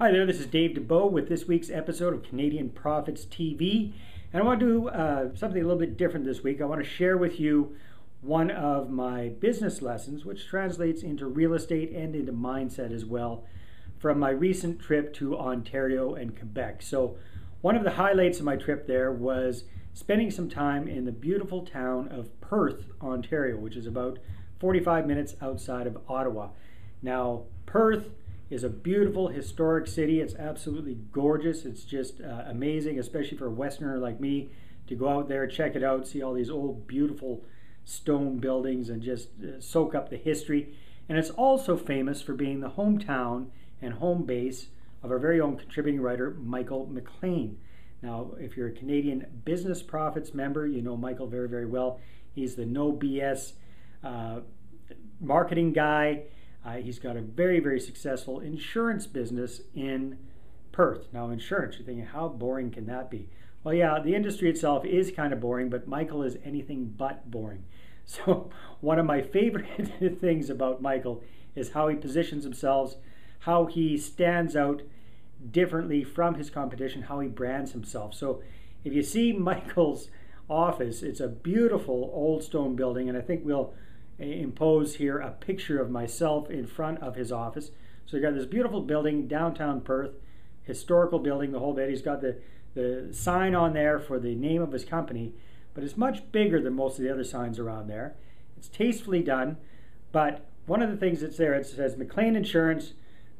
Hi there, this is Dave Dubeau with this week's episode of Canadian Profits TV. And I want to do something a little bit different this week. I want to share with you one of my business lessons, which translates into real estate and into mindset as well, from my recent trip to Ontario and Quebec. So one of the highlights of my trip there was spending some time in the beautiful town of Perth, Ontario, which is about 45 minutes outside of Ottawa. Now, Perth is a beautiful historic city. It's absolutely gorgeous. It's just amazing, especially for a Westerner like me, to go out there, check it out, see all these old beautiful stone buildings and just soak up the history. And it's also famous for being the hometown and home base of our very own contributing writer, Michael McLean. Now, if you're a Canadian Business Profits member, you know Michael very, very well. He's the no BS marketing guy. He's got a very, very successful insurance business in Perth. Now, insurance, you're thinking, how boring can that be? Well, yeah, the industry itself is kind of boring, but Michael is anything but boring. So one of my favorite things about Michael is how he positions himself, how he stands out differently from his competition, how he brands himself. So if you see Michael's office, it's a beautiful old stone building, and I think we'll impose here a picture of myself in front of his office. So you got this beautiful building, downtown Perth, historical building, the whole bit. He's got the sign on there for the name of his company, but it's much bigger than most of the other signs around there. It's tastefully done, but one of the things that's there, it says McLean Insurance,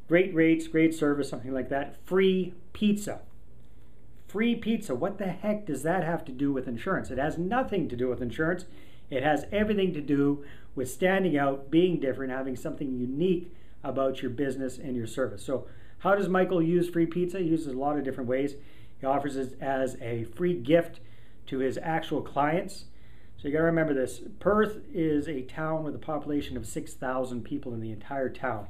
great rates, great service, something like that, free pizza. Free pizza, what the heck does that have to do with insurance? It has nothing to do with insurance. It has everything to do with standing out, being different, having something unique about your business and your service. So how does Michael use free pizza? He uses it a lot of different ways. He offers it as a free gift to his actual clients. So you got to remember this. Perth is a town with a population of 6,000 people in the entire town.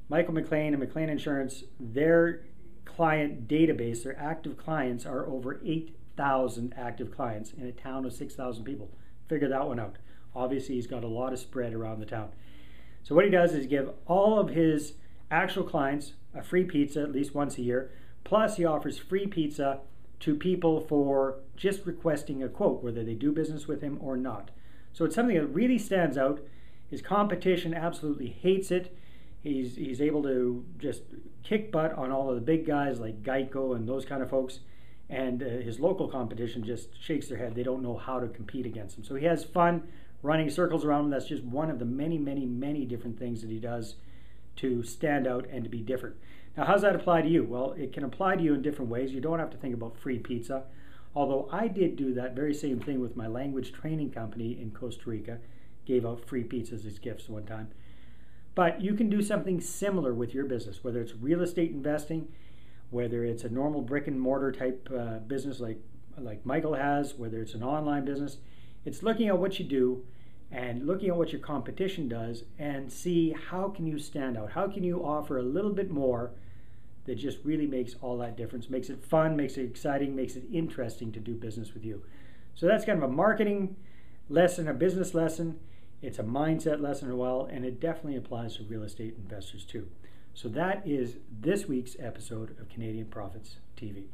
Michael McLean and McLean Insurance, their client database, their active clients are over 8,000 active clients in a town of 6,000 people. Figure that one out. Obviously, he's got a lot of spread around the town. So what he does is give all of his actual clients a free pizza at least once a year. Plus, he offers free pizza to people for just requesting a quote, whether they do business with him or not. So it's something that really stands out. His competition absolutely hates it. He's able to just kick butt on all of the big guys like Geico and those kind of folks. And his local competition just shakes their head. They don't know how to compete against him. So he has fun running circles around him. That's just one of the many, many, many different things that he does to stand out and to be different. Now, how does that apply to you? Well, it can apply to you in different ways. You don't have to think about free pizza. Although I did do that very same thing with my language training company in Costa Rica. Gave out free pizzas as gifts one time. But you can do something similar with your business, whether it's real estate investing, whether it's a normal brick and mortar type business like Michael has, whether it's an online business. It's looking at what you do and looking at what your competition does and see how can you stand out. How can you offer a little bit more that just really makes all that difference, makes it fun, makes it exciting, makes it interesting to do business with you. So that's kind of a marketing lesson, a business lesson. It's a mindset lesson as well, and it definitely applies to real estate investors too. So that is this week's episode of Canadian Profits TV.